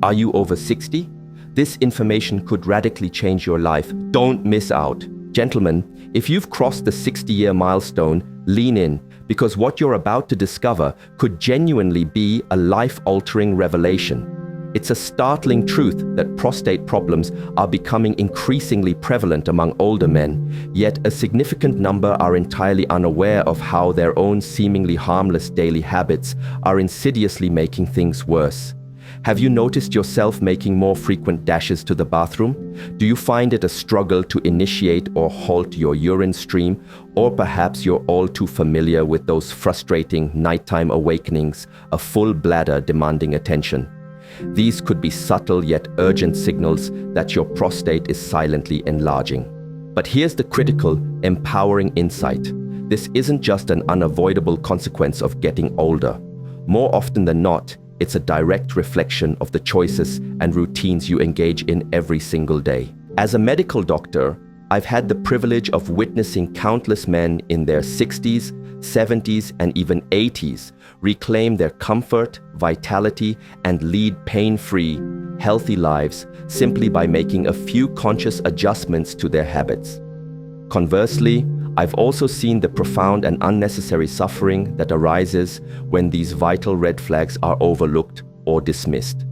Are you over 60? This information could radically change your life. Don't miss out. Gentlemen, if you've crossed the 60-year milestone, lean in, because what you're about to discover could genuinely be a life-altering revelation. It's a startling truth that prostate problems are becoming increasingly prevalent among older men, yet a significant number are entirely unaware of how their own seemingly harmless daily habits are insidiously making things worse. Have you noticed yourself making more frequent dashes to the bathroom? Do you find it a struggle to initiate or halt your urine stream? Or perhaps you're all too familiar with those frustrating nighttime awakenings, a full bladder demanding attention. These could be subtle yet urgent signals that your prostate is silently enlarging. But here's the critical, empowering insight. This isn't just an unavoidable consequence of getting older. More often than not, it's a direct reflection of the choices and routines you engage in every single day. As a medical doctor, I've had the privilege of witnessing countless men in their 60s, 70s, and even 80s reclaim their comfort, vitality, and lead pain-free, healthy lives simply by making a few conscious adjustments to their habits. Conversely, I've also seen the profound and unnecessary suffering that arises when these vital red flags are overlooked or dismissed.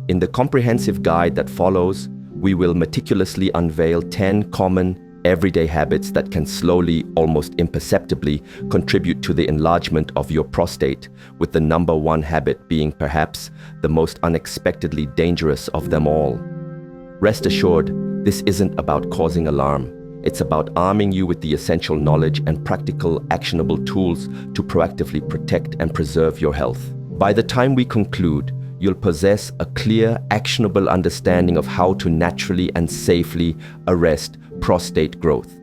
In the comprehensive guide that follows, we will meticulously unveil 10 common, everyday habits that can slowly, almost imperceptibly, contribute to the enlargement of your prostate, with the number one habit being perhaps the most unexpectedly dangerous of them all. Rest assured, this isn't about causing alarm. It's about arming you with the essential knowledge and practical, actionable tools to proactively protect and preserve your health. By the time we conclude, you'll possess a clear, actionable understanding of how to naturally and safely arrest prostate growth.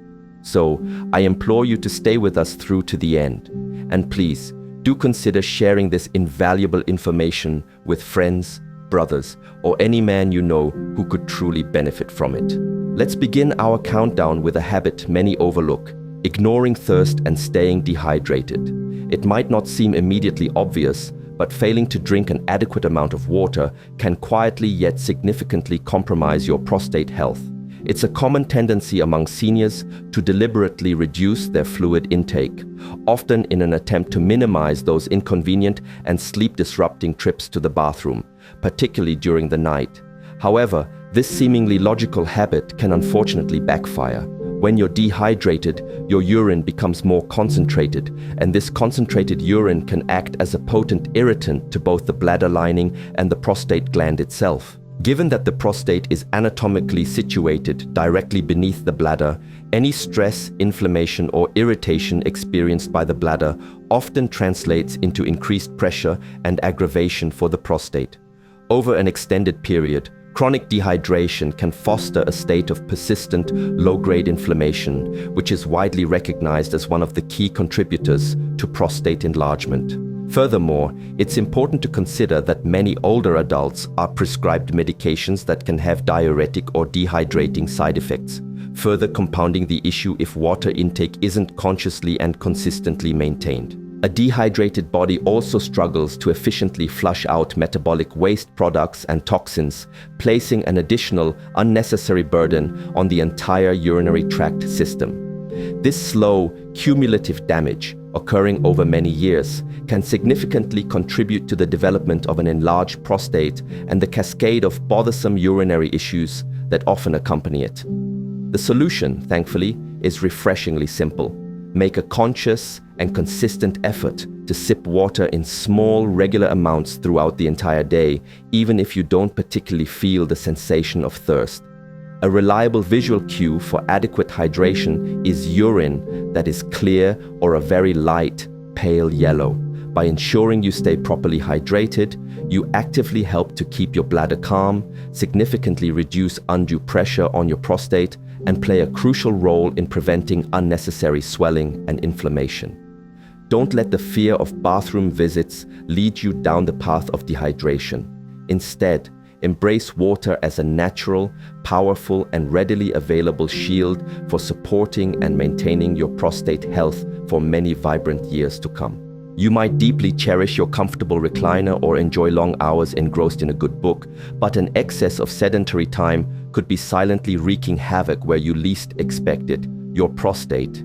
So, I implore you to stay with us through to the end. And please, do consider sharing this invaluable information with friends, brothers, or any man you know who could truly benefit from it. Let's begin our countdown with a habit many overlook: ignoring thirst and staying dehydrated. It might not seem immediately obvious, but failing to drink an adequate amount of water can quietly yet significantly compromise your prostate health. It's a common tendency among seniors to deliberately reduce their fluid intake, often in an attempt to minimize those inconvenient and sleep-disrupting trips to the bathroom, particularly during the night. However, this seemingly logical habit can unfortunately backfire. When you're dehydrated, your urine becomes more concentrated, and this concentrated urine can act as a potent irritant to both the bladder lining and the prostate gland itself. Given that the prostate is anatomically situated directly beneath the bladder, any stress, inflammation, or irritation experienced by the bladder often translates into increased pressure and aggravation for the prostate. Over an extended period, chronic dehydration can foster a state of persistent, low-grade inflammation, which is widely recognized as one of the key contributors to prostate enlargement. Furthermore, it's important to consider that many older adults are prescribed medications that can have diuretic or dehydrating side effects, further compounding the issue if water intake isn't consciously and consistently maintained. A dehydrated body also struggles to efficiently flush out metabolic waste products and toxins, placing an additional, unnecessary burden on the entire urinary tract system. This slow, cumulative damage, occurring over many years, can significantly contribute to the development of an enlarged prostate and the cascade of bothersome urinary issues that often accompany it. The solution, thankfully, is refreshingly simple. Make a conscious and consistent effort to sip water in small, regular amounts throughout the entire day, even if you don't particularly feel the sensation of thirst. A reliable visual cue for adequate hydration is urine that is clear or a very light, pale yellow. By ensuring you stay properly hydrated, you actively help to keep your bladder calm, significantly reduce undue pressure on your prostate, and play a crucial role in preventing unnecessary swelling and inflammation. Don't let the fear of bathroom visits lead you down the path of dehydration. Instead, embrace water as a natural, powerful, and readily available shield for supporting and maintaining your prostate health for many vibrant years to come. You might deeply cherish your comfortable recliner or enjoy long hours engrossed in a good book, but an excess of sedentary time could be silently wreaking havoc where you least expect it, your prostate.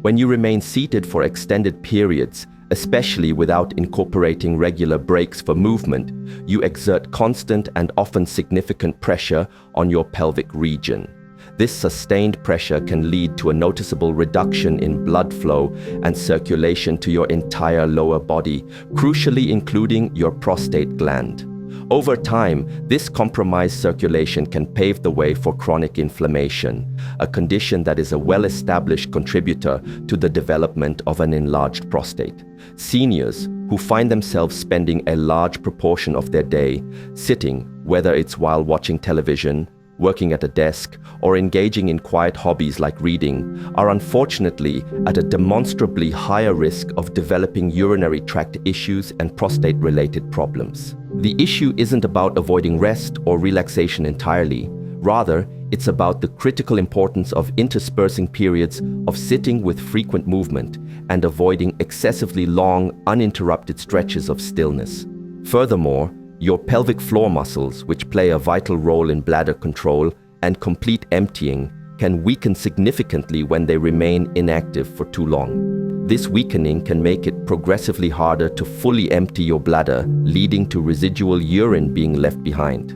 When you remain seated for extended periods, especially without incorporating regular breaks for movement, you exert constant and often significant pressure on your pelvic region. This sustained pressure can lead to a noticeable reduction in blood flow and circulation to your entire lower body, crucially including your prostate gland. Over time, this compromised circulation can pave the way for chronic inflammation, a condition that is a well-established contributor to the development of an enlarged prostate. Seniors who find themselves spending a large proportion of their day sitting, whether it's while watching television, working at a desk, or engaging in quiet hobbies like reading, are unfortunately at a demonstrably higher risk of developing urinary tract issues and prostate-related problems. The issue isn't about avoiding rest or relaxation entirely. Rather, it's about the critical importance of interspersing periods of sitting with frequent movement and avoiding excessively long, uninterrupted stretches of stillness. Furthermore, your pelvic floor muscles, which play a vital role in bladder control and complete emptying, can weaken significantly when they remain inactive for too long. This weakening can make it progressively harder to fully empty your bladder, leading to residual urine being left behind.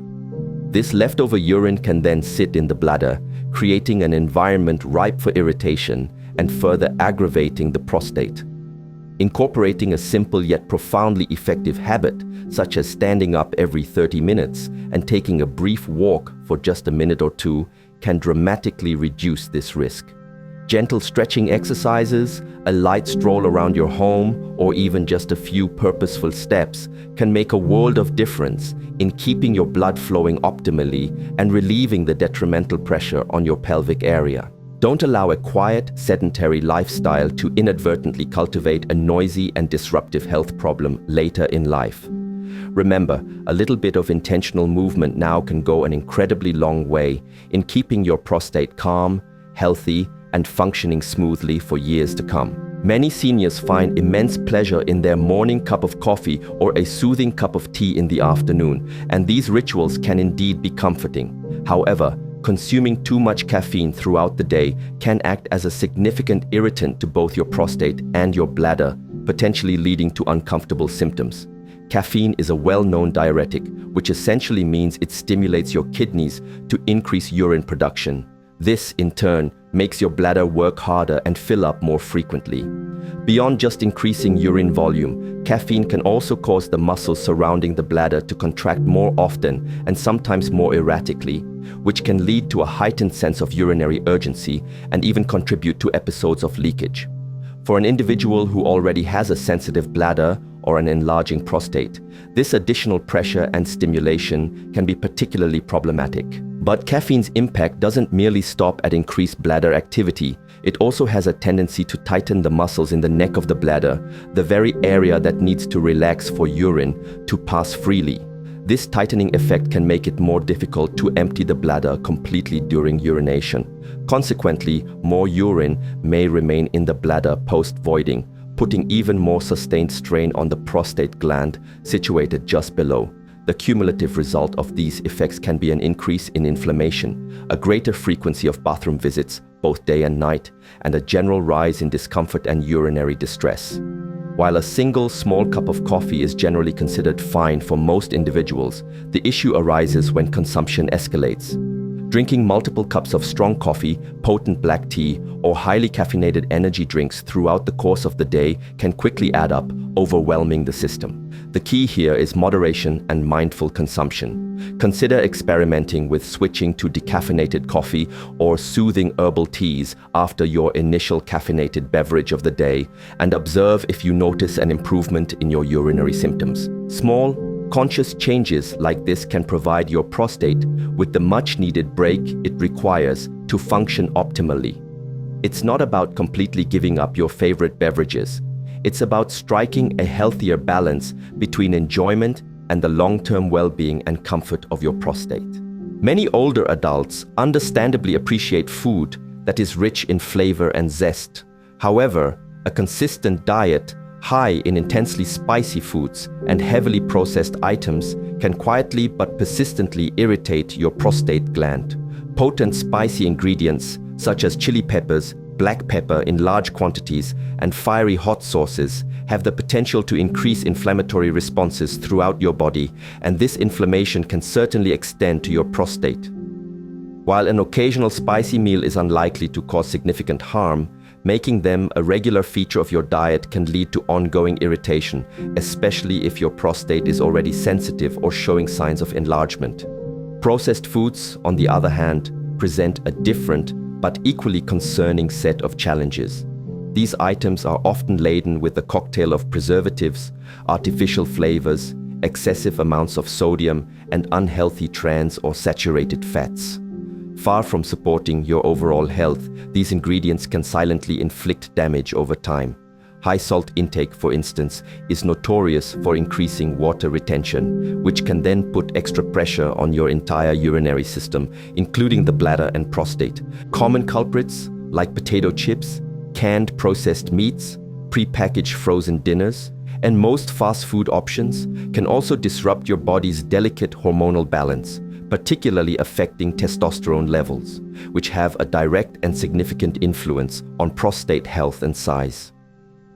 This leftover urine can then sit in the bladder, creating an environment ripe for irritation and further aggravating the prostate. Incorporating a simple yet profoundly effective habit, such as standing up every 30 minutes and taking a brief walk for just a minute or two, can dramatically reduce this risk. Gentle stretching exercises, a light stroll around your home, or even just a few purposeful steps can make a world of difference in keeping your blood flowing optimally and relieving the detrimental pressure on your pelvic area. Don't allow a quiet, sedentary lifestyle to inadvertently cultivate a noisy and disruptive health problem later in life. Remember, a little bit of intentional movement now can go an incredibly long way in keeping your prostate calm, healthy, and functioning smoothly for years to come. Many seniors find immense pleasure in their morning cup of coffee or a soothing cup of tea in the afternoon, and these rituals can indeed be comforting. However, consuming too much caffeine throughout the day can act as a significant irritant to both your prostate and your bladder, potentially leading to uncomfortable symptoms. Caffeine is a well-known diuretic, which essentially means it stimulates your kidneys to increase urine production. This, in turn, makes your bladder work harder and fill up more frequently. Beyond just increasing urine volume, caffeine can also cause the muscles surrounding the bladder to contract more often and sometimes more erratically, which can lead to a heightened sense of urinary urgency and even contribute to episodes of leakage. For an individual who already has a sensitive bladder or an enlarging prostate, this additional pressure and stimulation can be particularly problematic. But caffeine's impact doesn't merely stop at increased bladder activity. It also has a tendency to tighten the muscles in the neck of the bladder, the very area that needs to relax for urine to pass freely. This tightening effect can make it more difficult to empty the bladder completely during urination. Consequently, more urine may remain in the bladder post-voiding, putting even more sustained strain on the prostate gland situated just below. The cumulative result of these effects can be an increase in inflammation, a greater frequency of bathroom visits, both day and night, and a general rise in discomfort and urinary distress. While a single small cup of coffee is generally considered fine for most individuals, the issue arises when consumption escalates. Drinking multiple cups of strong coffee, potent black tea, or highly caffeinated energy drinks throughout the course of the day can quickly add up, overwhelming the system. The key here is moderation and mindful consumption. Consider experimenting with switching to decaffeinated coffee or soothing herbal teas after your initial caffeinated beverage of the day, and observe if you notice an improvement in your urinary symptoms. Small, conscious changes like this can provide your prostate with the much-needed break it requires to function optimally. It's not about completely giving up your favorite beverages. It's about striking a healthier balance between enjoyment and the long-term well-being and comfort of your prostate. Many older adults understandably appreciate food that is rich in flavor and zest. However, a consistent diet high in intensely spicy foods and heavily processed items can quietly but persistently irritate your prostate gland. Potent spicy ingredients such as chili peppers, black pepper in large quantities, and fiery hot sauces have the potential to increase inflammatory responses throughout your body, and this inflammation can certainly extend to your prostate. While an occasional spicy meal is unlikely to cause significant harm, making them a regular feature of your diet can lead to ongoing irritation, especially if your prostate is already sensitive or showing signs of enlargement. Processed foods, on the other hand, present a different but equally concerning set of challenges. These items are often laden with a cocktail of preservatives, artificial flavors, excessive amounts of sodium, and unhealthy trans or saturated fats. Far from supporting your overall health, these ingredients can silently inflict damage over time. High salt intake, for instance, is notorious for increasing water retention, which can then put extra pressure on your entire urinary system, including the bladder and prostate. Common culprits, like potato chips, canned processed meats, pre-packaged frozen dinners, and most fast food options, can also disrupt your body's delicate hormonal balance, particularly affecting testosterone levels, which have a direct and significant influence on prostate health and size.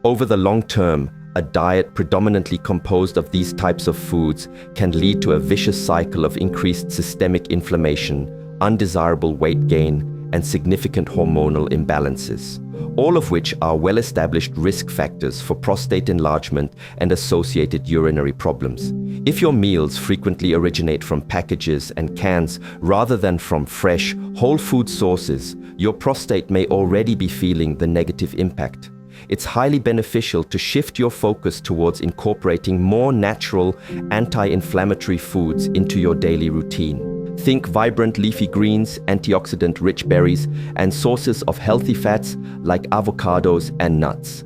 Over the long term, a diet predominantly composed of these types of foods can lead to a vicious cycle of increased systemic inflammation, undesirable weight gain, and significant hormonal imbalances, all of which are well-established risk factors for prostate enlargement and associated urinary problems. If your meals frequently originate from packages and cans rather than from fresh, whole food sources, your prostate may already be feeling the negative impact. It's highly beneficial to shift your focus towards incorporating more natural, anti-inflammatory foods into your daily routine. Think vibrant leafy greens, antioxidant-rich berries, and sources of healthy fats like avocados and nuts.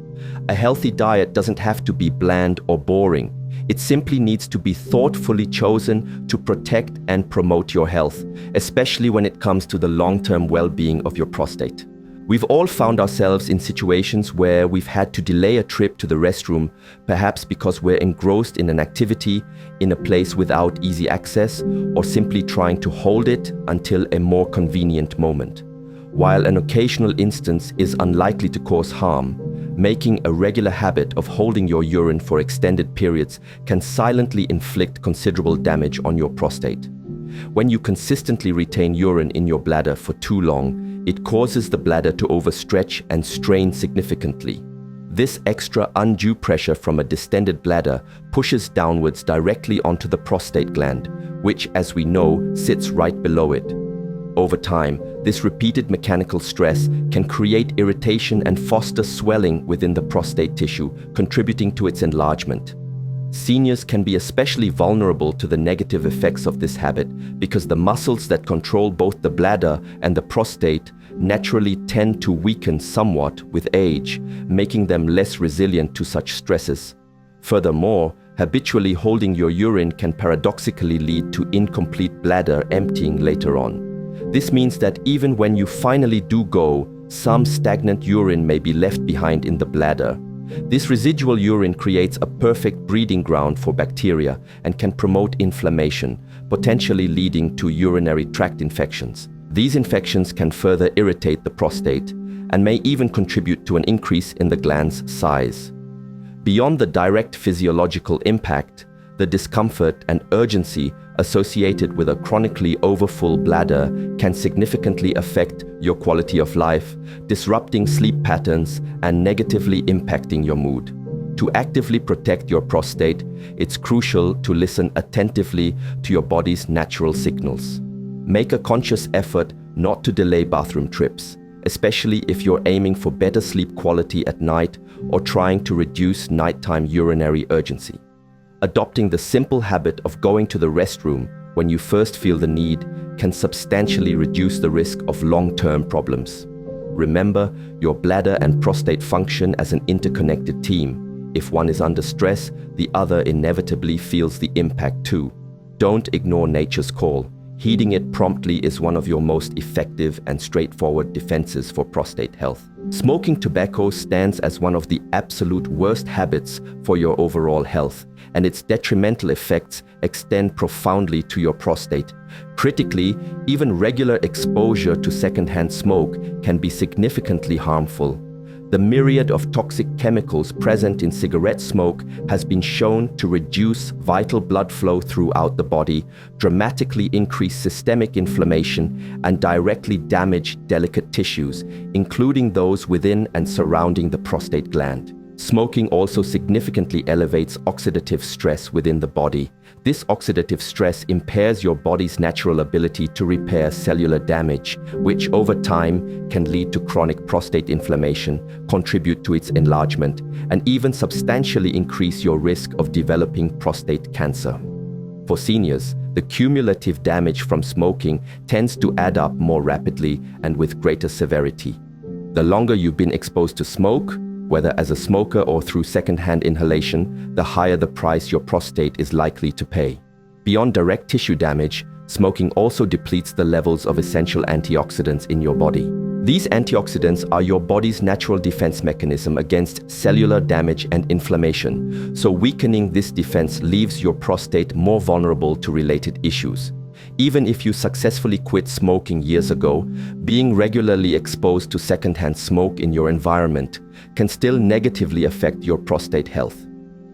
A healthy diet doesn't have to be bland or boring. It simply needs to be thoughtfully chosen to protect and promote your health, especially when it comes to the long-term well-being of your prostate. We've all found ourselves in situations where we've had to delay a trip to the restroom, perhaps because we're engrossed in an activity, in a place without easy access, or simply trying to hold it until a more convenient moment. While an occasional instance is unlikely to cause harm, making a regular habit of holding your urine for extended periods can silently inflict considerable damage on your prostate. When you consistently retain urine in your bladder for too long, it causes the bladder to overstretch and strain significantly. This extra undue pressure from a distended bladder pushes downwards directly onto the prostate gland, which, as we know, sits right below it. Over time, this repeated mechanical stress can create irritation and foster swelling within the prostate tissue, contributing to its enlargement. Seniors can be especially vulnerable to the negative effects of this habit because the muscles that control both the bladder and the prostate naturally tend to weaken somewhat with age, making them less resilient to such stresses. Furthermore, habitually holding your urine can paradoxically lead to incomplete bladder emptying later on. This means that even when you finally do go, some stagnant urine may be left behind in the bladder. This residual urine creates a perfect breeding ground for bacteria and can promote inflammation, potentially leading to urinary tract infections. These infections can further irritate the prostate and may even contribute to an increase in the gland's size. Beyond the direct physiological impact, the discomfort and urgency associated with a chronically overfull bladder can significantly affect your quality of life, disrupting sleep patterns and negatively impacting your mood. To actively protect your prostate, it's crucial to listen attentively to your body's natural signals. Make a conscious effort not to delay bathroom trips, especially if you're aiming for better sleep quality at night or trying to reduce nighttime urinary urgency. Adopting the simple habit of going to the restroom when you first feel the need can substantially reduce the risk of long-term problems. Remember, your bladder and prostate function as an interconnected team. If one is under stress, the other inevitably feels the impact too. Don't ignore nature's call. Heeding it promptly is one of your most effective and straightforward defenses for prostate health. Smoking tobacco stands as one of the absolute worst habits for your overall health, and its detrimental effects extend profoundly to your prostate. Critically, even regular exposure to secondhand smoke can be significantly harmful. The myriad of toxic chemicals present in cigarette smoke has been shown to reduce vital blood flow throughout the body, dramatically increase systemic inflammation, and directly damage delicate tissues, including those within and surrounding the prostate gland. Smoking also significantly elevates oxidative stress within the body. This oxidative stress impairs your body's natural ability to repair cellular damage, which over time can lead to chronic prostate inflammation, contribute to its enlargement, and even substantially increase your risk of developing prostate cancer. For seniors, the cumulative damage from smoking tends to add up more rapidly and with greater severity. The longer you've been exposed to smoke, whether as a smoker or through secondhand inhalation, the higher the price your prostate is likely to pay. Beyond direct tissue damage, smoking also depletes the levels of essential antioxidants in your body. These antioxidants are your body's natural defense mechanism against cellular damage and inflammation, so weakening this defense leaves your prostate more vulnerable to related issues. Even if you successfully quit smoking years ago, being regularly exposed to secondhand smoke in your environment can still negatively affect your prostate health.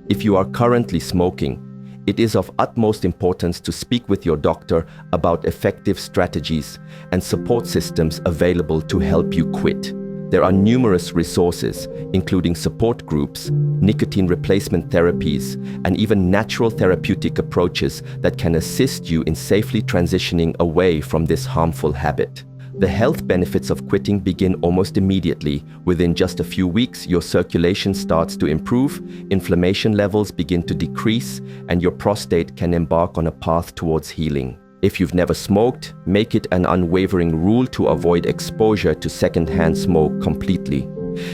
If you are currently smoking, it is of utmost importance to speak with your doctor about effective strategies and support systems available to help you quit. There are numerous resources, including support groups, nicotine replacement therapies, and even natural therapeutic approaches that can assist you in safely transitioning away from this harmful habit. The health benefits of quitting begin almost immediately. Within just a few weeks, your circulation starts to improve, inflammation levels begin to decrease, and your prostate can embark on a path towards healing. If you've never smoked, make it an unwavering rule to avoid exposure to secondhand smoke completely.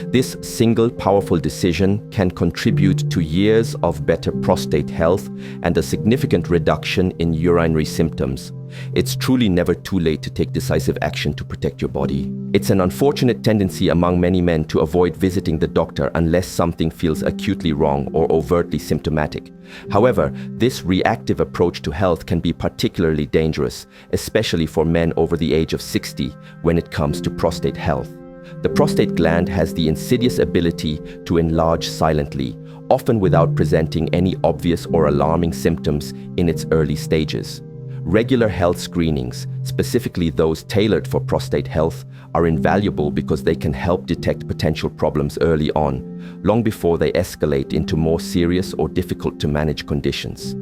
This single powerful decision can contribute to years of better prostate health and a significant reduction in urinary symptoms. It's truly never too late to take decisive action to protect your body. It's an unfortunate tendency among many men to avoid visiting the doctor unless something feels acutely wrong or overtly symptomatic. However, this reactive approach to health can be particularly dangerous, especially for men over the age of 60 when it comes to prostate health. The prostate gland has the insidious ability to enlarge silently, often without presenting any obvious or alarming symptoms in its early stages. Regular health screenings, specifically those tailored for prostate health, are invaluable because they can help detect potential problems early on, long before they escalate into more serious or difficult to manage conditions.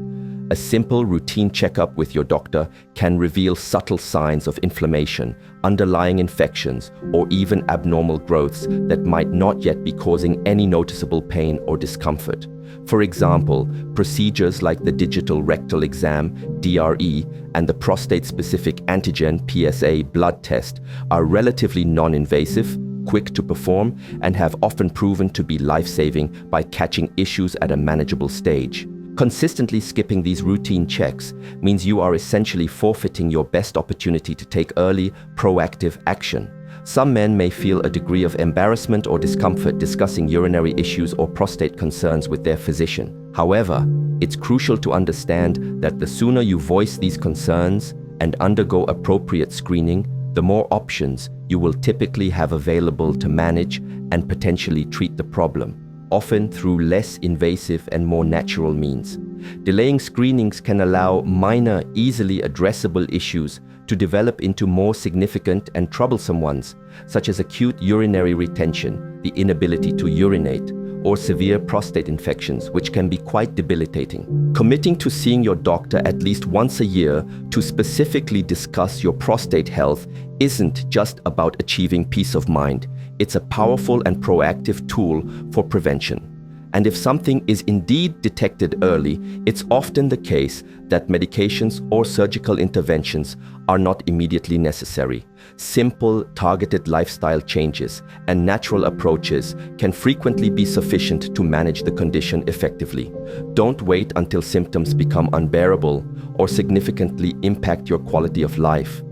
A simple routine checkup with your doctor can reveal subtle signs of inflammation, underlying infections, or even abnormal growths that might not yet be causing any noticeable pain or discomfort. For example, procedures like the digital rectal exam, DRE, and the prostate-specific antigen PSA blood test are relatively non-invasive, quick to perform, and have often proven to be life-saving by catching issues at a manageable stage. Consistently skipping these routine checks means you are essentially forfeiting your best opportunity to take early, proactive action. Some men may feel a degree of embarrassment or discomfort discussing urinary issues or prostate concerns with their physician. However, it's crucial to understand that the sooner you voice these concerns and undergo appropriate screening, the more options you will typically have available to manage and potentially treat the problem, often through less invasive and more natural means. Delaying screenings can allow minor, easily addressable issues to develop into more significant and troublesome ones, such as acute urinary retention, the inability to urinate, or severe prostate infections, which can be quite debilitating. Committing to seeing your doctor at least once a year to specifically discuss your prostate health isn't just about achieving peace of mind. It's a powerful and proactive tool for prevention. And if something is indeed detected early, it's often the case that medications or surgical interventions are not immediately necessary. Simple, targeted lifestyle changes and natural approaches can frequently be sufficient to manage the condition effectively. Don't wait until symptoms become unbearable or significantly impact your quality of life.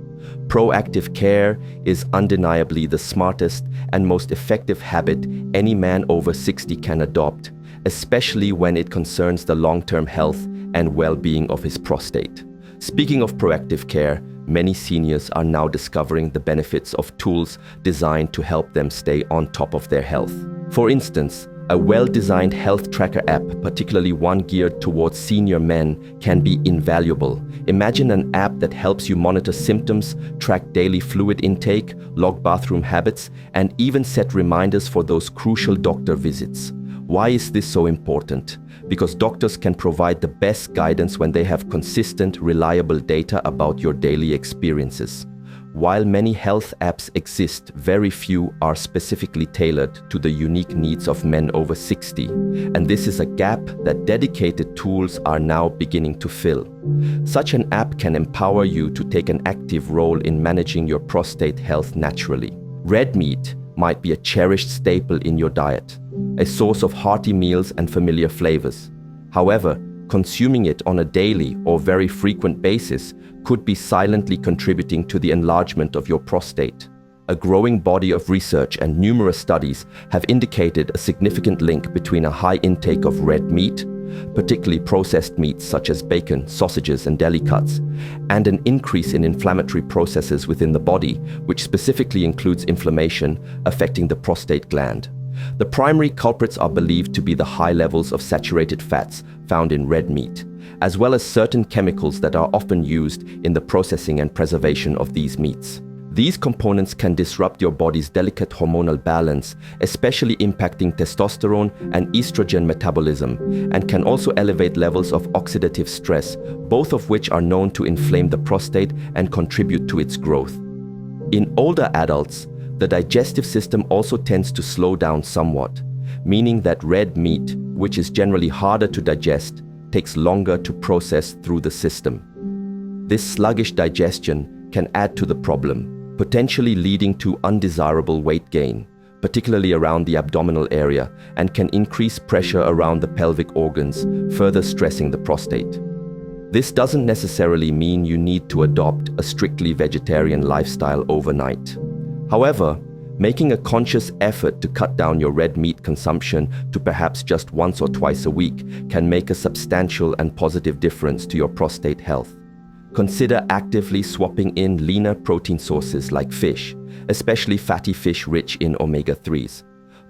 Proactive care is undeniably the smartest and most effective habit any man over 60 can adopt, especially when it concerns the long-term health and well-being of his prostate. Speaking of proactive care, many seniors are now discovering the benefits of tools designed to help them stay on top of their health. For instance, a well-designed health tracker app, particularly one geared towards senior men, can be invaluable. Imagine an app that helps you monitor symptoms, track daily fluid intake, log bathroom habits, and even set reminders for those crucial doctor visits. Why is this so important? Because doctors can provide the best guidance when they have consistent, reliable data about your daily experiences. While many health apps exist, very few are specifically tailored to the unique needs of men over 60. And this is a gap that dedicated tools are now beginning to fill. Such an app can empower you to take an active role in managing your prostate health naturally. Red meat might be a cherished staple in your diet, a source of hearty meals and familiar flavors. However, consuming it on a daily or very frequent basis could be silently contributing to the enlargement of your prostate. A growing body of research and numerous studies have indicated a significant link between a high intake of red meat, particularly processed meats such as bacon, sausages, and deli cuts, and an increase in inflammatory processes within the body, which specifically includes inflammation affecting the prostate gland. The primary culprits are believed to be the high levels of saturated fats found in red meat, as well as certain chemicals that are often used in the processing and preservation of these meats. These components can disrupt your body's delicate hormonal balance, especially impacting testosterone and estrogen metabolism, and can also elevate levels of oxidative stress, both of which are known to inflame the prostate and contribute to its growth. In older adults, the digestive system also tends to slow down somewhat, meaning that red meat, which is generally harder to digest, takes longer to process through the system. This sluggish digestion can add to the problem, potentially leading to undesirable weight gain, particularly around the abdominal area, and can increase pressure around the pelvic organs, further stressing the prostate. This doesn't necessarily mean you need to adopt a strictly vegetarian lifestyle overnight. However, making a conscious effort to cut down your red meat consumption to perhaps just once or twice a week can make a substantial and positive difference to your prostate health. Consider actively swapping in leaner protein sources like fish, especially fatty fish rich in omega-3s,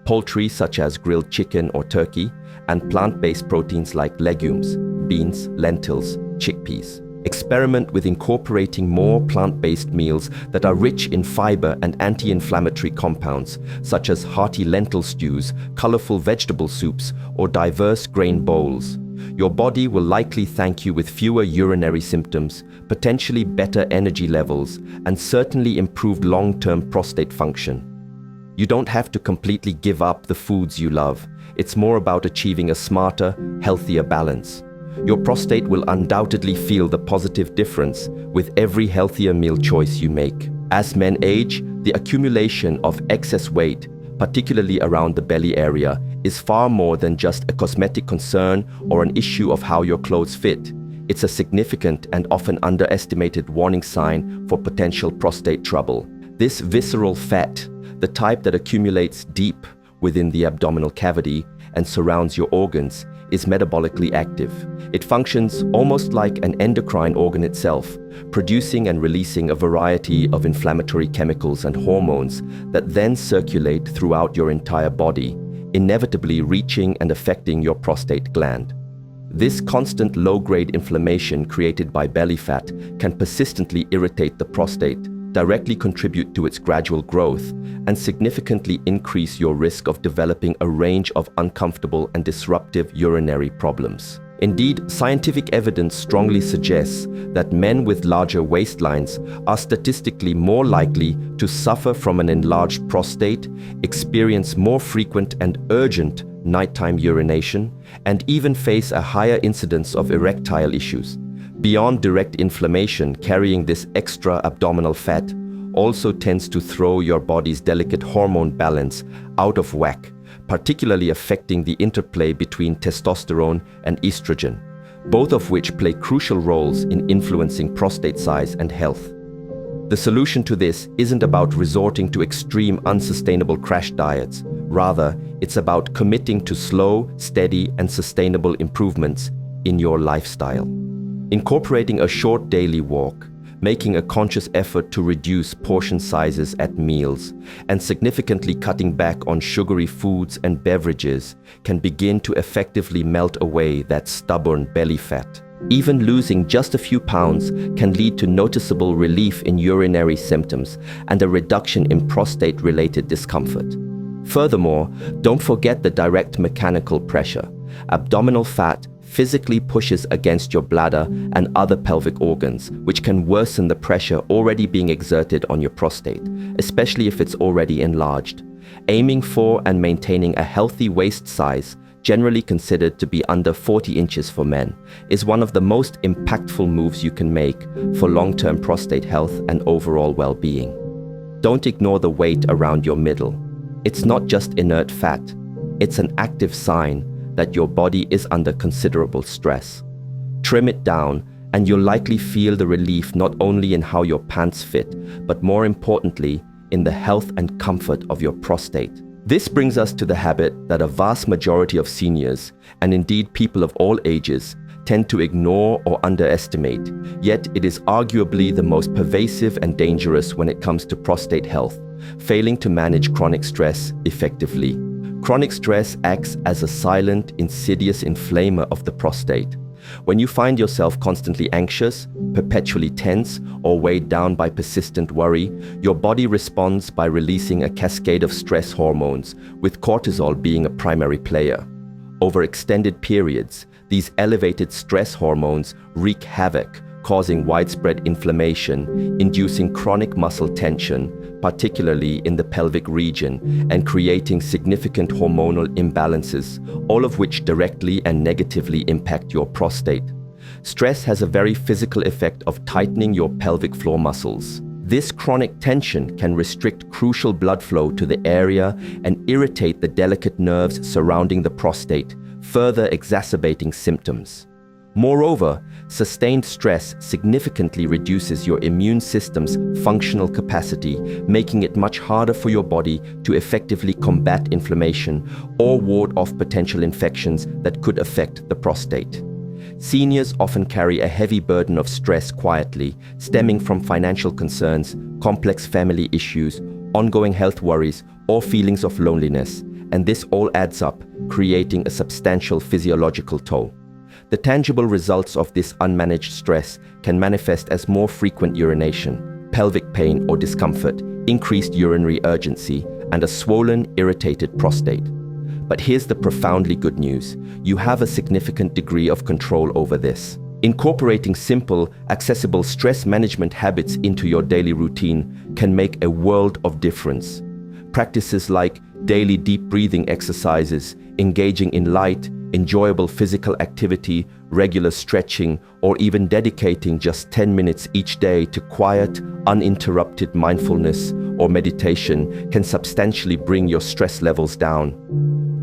poultry such as grilled chicken or turkey, and plant-based proteins like legumes, beans, lentils, chickpeas. Experiment with incorporating more plant-based meals that are rich in fiber and anti-inflammatory compounds, such as hearty lentil stews, colorful vegetable soups, or diverse grain bowls. Your body will likely thank you with fewer urinary symptoms, potentially better energy levels, and certainly improved long-term prostate function. You don't have to completely give up the foods you love. It's more about achieving a smarter, healthier balance. Your prostate will undoubtedly feel the positive difference with every healthier meal choice you make. As men age, the accumulation of excess weight, particularly around the belly area, is far more than just a cosmetic concern or an issue of how your clothes fit. It's a significant and often underestimated warning sign for potential prostate trouble. This visceral fat, the type that accumulates deep within the abdominal cavity and surrounds your organs, is metabolically active. It functions almost like an endocrine organ itself, producing and releasing a variety of inflammatory chemicals and hormones that then circulate throughout your entire body, inevitably reaching and affecting your prostate gland. This constant low-grade inflammation created by belly fat can persistently irritate the prostate, directly contribute to its gradual growth, and significantly increase your risk of developing a range of uncomfortable and disruptive urinary problems. Indeed, scientific evidence strongly suggests that men with larger waistlines are statistically more likely to suffer from an enlarged prostate, experience more frequent and urgent nighttime urination, and even face a higher incidence of erectile issues. Beyond direct inflammation, carrying this extra abdominal fat also tends to throw your body's delicate hormone balance out of whack, particularly affecting the interplay between testosterone and estrogen, both of which play crucial roles in influencing prostate size and health. The solution to this isn't about resorting to extreme, unsustainable crash diets. Rather, it's about committing to slow, steady, and sustainable improvements in your lifestyle. Incorporating a short daily walk, making a conscious effort to reduce portion sizes at meals, and significantly cutting back on sugary foods and beverages can begin to effectively melt away that stubborn belly fat. Even losing just a few pounds can lead to noticeable relief in urinary symptoms and a reduction in prostate-related discomfort. Furthermore, don't forget the direct mechanical pressure. Abdominal fat physically pushes against your bladder and other pelvic organs, which can worsen the pressure already being exerted on your prostate, especially if it's already enlarged. Aiming for and maintaining a healthy waist size, generally considered to be under 40 inches for men, is one of the most impactful moves you can make for long-term prostate health and overall well-being. Don't ignore the weight around your middle. It's not just inert fat, it's an active sign that your body is under considerable stress. Trim it down, and you'll likely feel the relief not only in how your pants fit, but more importantly, in the health and comfort of your prostate. This brings us to the habit that a vast majority of seniors, and indeed people of all ages, tend to ignore or underestimate, yet it is arguably the most pervasive and dangerous when it comes to prostate health: failing to manage chronic stress effectively. Chronic stress acts as a silent, insidious inflamer of the prostate. When you find yourself constantly anxious, perpetually tense, or weighed down by persistent worry, your body responds by releasing a cascade of stress hormones, with cortisol being a primary player. Over extended periods, these elevated stress hormones wreak havoc, causing widespread inflammation, inducing chronic muscle tension, particularly in the pelvic region, and creating significant hormonal imbalances, all of which directly and negatively impact your prostate. Stress has a very physical effect of tightening your pelvic floor muscles. This chronic tension can restrict crucial blood flow to the area and irritate the delicate nerves surrounding the prostate, further exacerbating symptoms. Moreover, sustained stress significantly reduces your immune system's functional capacity, making it much harder for your body to effectively combat inflammation or ward off potential infections that could affect the prostate. Seniors often carry a heavy burden of stress quietly, stemming from financial concerns, complex family issues, ongoing health worries, or feelings of loneliness, and this all adds up, creating a substantial physiological toll. The tangible results of this unmanaged stress can manifest as more frequent urination, pelvic pain or discomfort, increased urinary urgency, and a swollen, irritated prostate. But here's the profoundly good news: you have a significant degree of control over this. Incorporating simple, accessible stress management habits into your daily routine can make a world of difference. Practices like daily deep breathing exercises, engaging in light, enjoyable physical activity, regular stretching, or even dedicating just 10 minutes each day to quiet, uninterrupted mindfulness or meditation can substantially bring your stress levels down.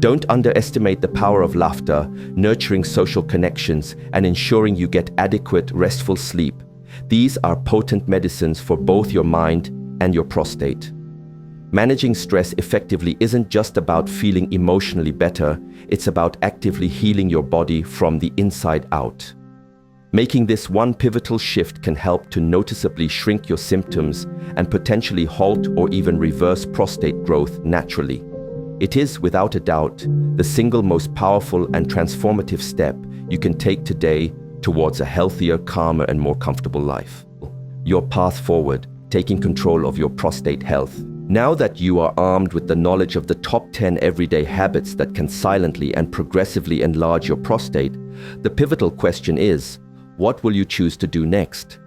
Don't underestimate the power of laughter, nurturing social connections, and ensuring you get adequate, restful sleep. These are potent medicines for both your mind and your prostate. Managing stress effectively isn't just about feeling emotionally better, it's about actively healing your body from the inside out. Making this one pivotal shift can help to noticeably shrink your symptoms and potentially halt or even reverse prostate growth naturally. It is, without a doubt, the single most powerful and transformative step you can take today towards a healthier, calmer, and more comfortable life. Your path forward, taking control of your prostate health. Now that you are armed with the knowledge of the top 10 everyday habits that can silently and progressively enlarge your prostate, the pivotal question is, what will you choose to do next?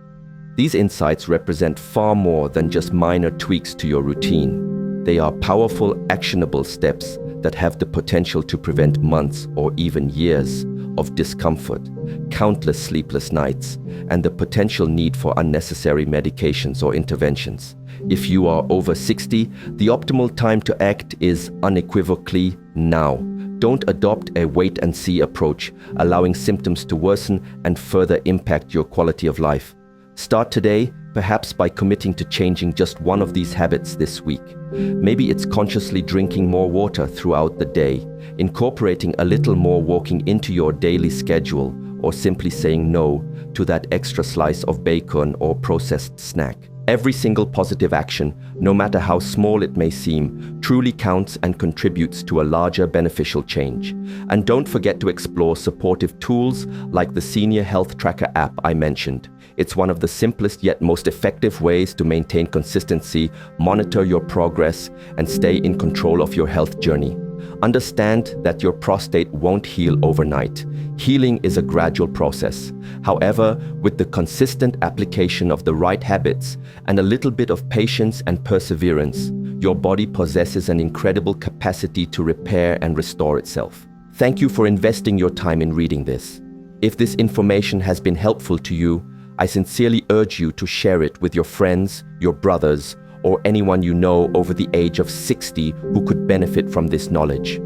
These insights represent far more than just minor tweaks to your routine. They are powerful, actionable steps that have the potential to prevent months or even years of discomfort, countless sleepless nights, and the potential need for unnecessary medications or interventions. If you are over 60, the optimal time to act is unequivocally now. Don't adopt a wait-and-see approach, allowing symptoms to worsen and further impact your quality of life. Start today, Perhaps by committing to changing just one of these habits this week. Maybe it's consciously drinking more water throughout the day, incorporating a little more walking into your daily schedule, or simply saying no to that extra slice of bacon or processed snack. Every single positive action, no matter how small it may seem, truly counts and contributes to a larger beneficial change. And don't forget to explore supportive tools like the Senior Health Tracker app I mentioned. It's one of the simplest yet most effective ways to maintain consistency, monitor your progress, and stay in control of your health journey. Understand that your prostate won't heal overnight. Healing is a gradual process. However, with the consistent application of the right habits and a little bit of patience and perseverance, your body possesses an incredible capacity to repair and restore itself. Thank you for investing your time in reading this. If this information has been helpful to you, I sincerely urge you to share it with your friends, your brothers, or anyone you know over the age of 60 who could benefit from this knowledge.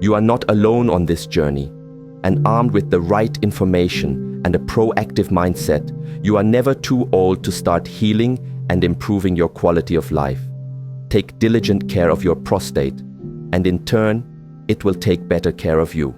You are not alone on this journey, and armed with the right information and a proactive mindset, you are never too old to start healing and improving your quality of life. Take diligent care of your prostate, and in turn, it will take better care of you.